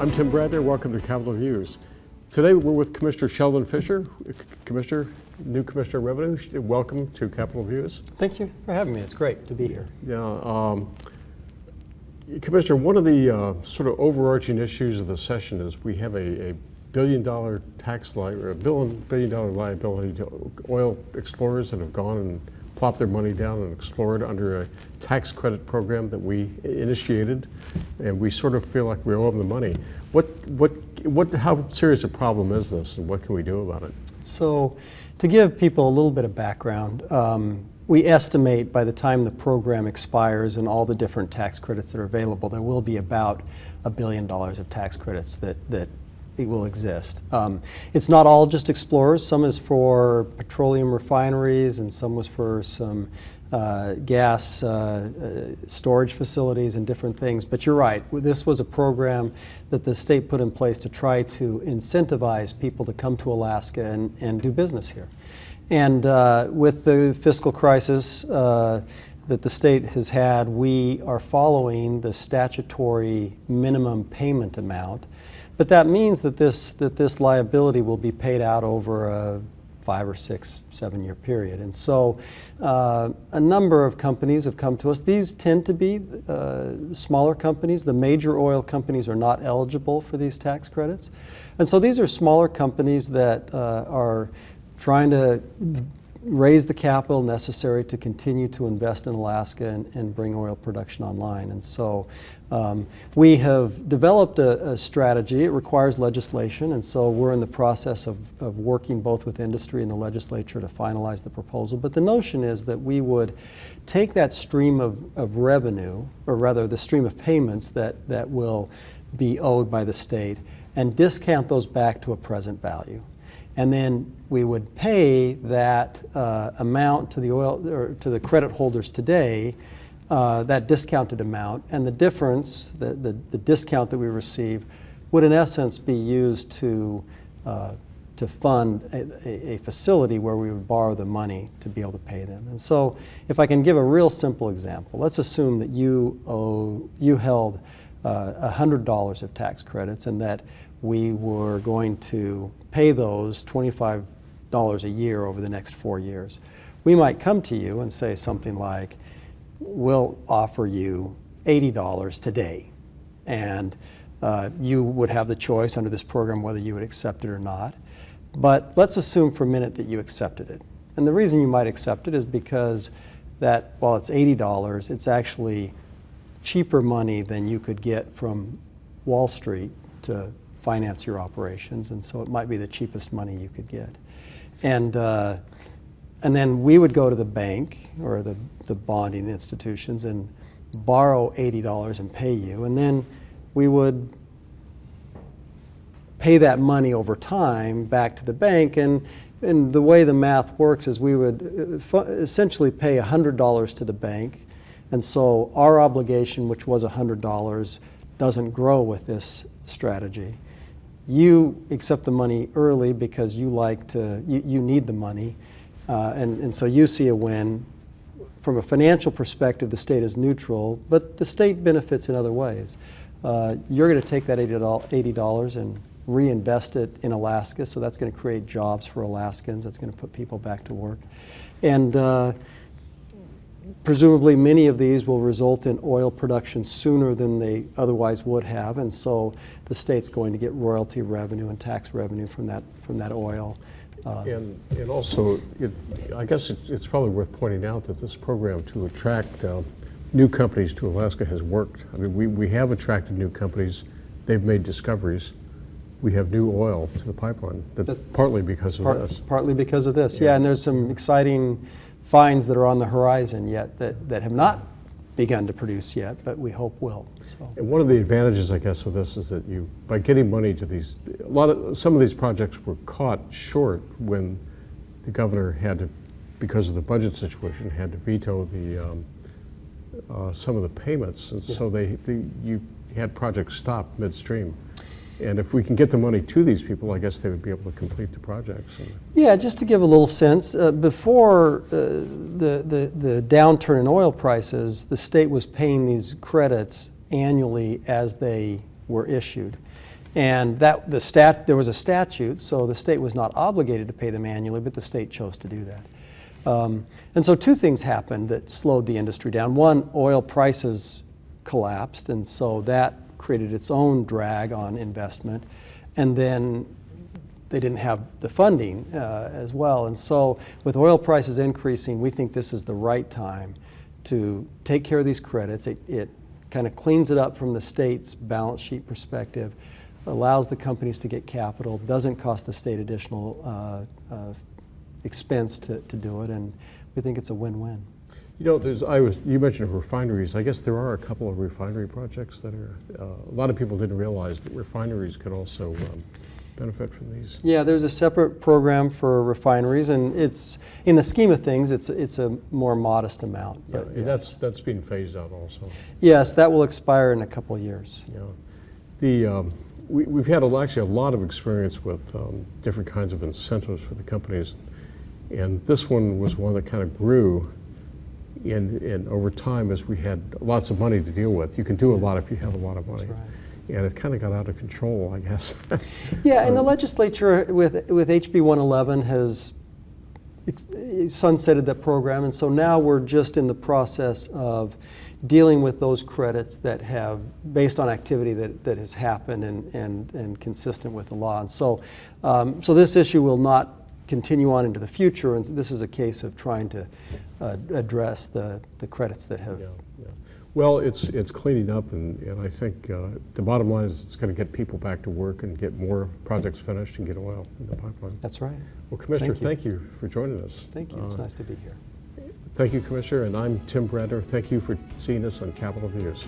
I'm Tim Bradner. Welcome to Capitol Views. Today we're with Commissioner Sheldon Fisher, new Commissioner of Revenue. Welcome to Capitol Views. Thank you for having me. It's great to be here. Yeah, Commissioner, one of the sort of overarching issues of the session is we have a billion-dollar liability to oil explorers that have gone and plopped their money down and explored under a tax credit program that we initiated, and we sort of feel like we owe them the money. How serious a problem is this, and what can we do about it? So, to give people a little bit of background, we estimate by the time the program expires and all the different tax credits that are available, there will be about $1 billion of tax credits that it will exist. It's not all just explorers. Some is for petroleum refineries, and some was for some gas storage facilities and different things. But you're right, this was a program that the state put in place to try to incentivize people to come to Alaska and do business here. And with the fiscal crisis that the state has had, we are following the statutory minimum payment amount. But that means that this liability will be paid out over a 5 or 6, 7 year period. And so a number of companies have come to us. These tend to be smaller companies. The major oil companies are not eligible for these tax credits. And so these are smaller companies that are trying to raise the capital necessary to continue to invest in Alaska and bring oil production online. And so we have developed a strategy. It requires legislation, and so we're in the process of working both with industry and the legislature to finalize the proposal. But the notion is that we would take that stream of revenue, or rather the stream of payments that will be owed by the state, and discount those back to a present value. And then we would pay that amount to the oil or to the credit holders today, that discounted amount, and the difference, the discount that we receive, would in essence be used to fund a facility where we would borrow the money to be able to pay them. And so, if I can give a real simple example, let's assume that you held $100 of tax credits, and that we were going to pay those $25 a year over the next 4 years. We might come to you and say something like, we'll offer you $80 today, and you would have the choice under this program whether you would accept it or not. But let's assume for a minute that you accepted it. And the reason you might accept it is because that while it's $80, it's actually cheaper money than you could get from Wall Street to finance your operations, and so it might be the cheapest money you could get. And then we would go to the bank or the bonding institutions and borrow $80 and pay you, and then we would pay that money over time back to the bank. And the way the math works is we would essentially pay $100 to the bank, and so our obligation, which was $100, doesn't grow with this strategy. You accept the money early because you need the money, and so you see a win. From a financial perspective, the state is neutral, but the state benefits in other ways. You're going to take that $80 and reinvest it in Alaska, so that's going to create jobs for Alaskans. That's going to put people back to work. And presumably many of these will result in oil production sooner than they otherwise would have, and so the state's going to get royalty revenue and tax revenue from that oil. And also, I guess it's probably worth pointing out that this program to attract new companies to Alaska has worked. I mean, we have attracted new companies. They've made discoveries. We have new oil to the pipeline, partly because of this. Partly because of this, yeah, and there's some exciting finds that are on the horizon yet that have not begun to produce yet, but we hope will. So. And one of the advantages, I guess, of this is that by getting money to these, some of these projects were caught short when the governor had to, because of the budget situation, had to veto some of the payments, and so you had projects stop midstream. And if we can get the money to these people, I guess they would be able to complete the projects. Yeah, just to give a little sense, before the downturn in oil prices, the state was paying these credits annually as they were issued. And there was a statute, so the state was not obligated to pay them annually, but the state chose to do that. And so two things happened that slowed the industry down. One, oil prices collapsed, and so that created its own drag on investment. And then they didn't have the funding as well. And so with oil prices increasing, we think this is the right time to take care of these credits. It kind of cleans it up from the state's balance sheet perspective, allows the companies to get capital, doesn't cost the state additional expense to do it, and we think it's a win-win. You know, you mentioned refineries. I guess there are a couple of refinery projects that are, a lot of people didn't realize that refineries could also benefit from these. Yeah, there's a separate program for refineries, and it's, in the scheme of things, it's a more modest amount. Yeah, But that's being phased out also. yes, that will expire in a couple of years. Yeah. We've had actually a lot of experience with different kinds of incentives for the companies, and this one was one that kind of grew in over time as we had lots of money to deal with. You can do a lot if you have a lot of money. That's right. And it kind of got out of control, I guess. Yeah, and the legislature with HB 111 has sunsetted that program, and so now we're just in the process of dealing with those credits that have, based on activity that has happened and consistent with the law. And so, so this issue will not continue on into the future, and this is a case of trying to address the credits that have. Yeah, yeah. Well, it's cleaning up, and I think the bottom line is it's going to get people back to work and get more projects finished and get oil in the pipeline. That's right. Well, Commissioner, thank you for joining us. Thank you. It's nice to be here. Thank you, Commissioner, and I'm Tim Bradner. Thank you for seeing us on Capitol Views.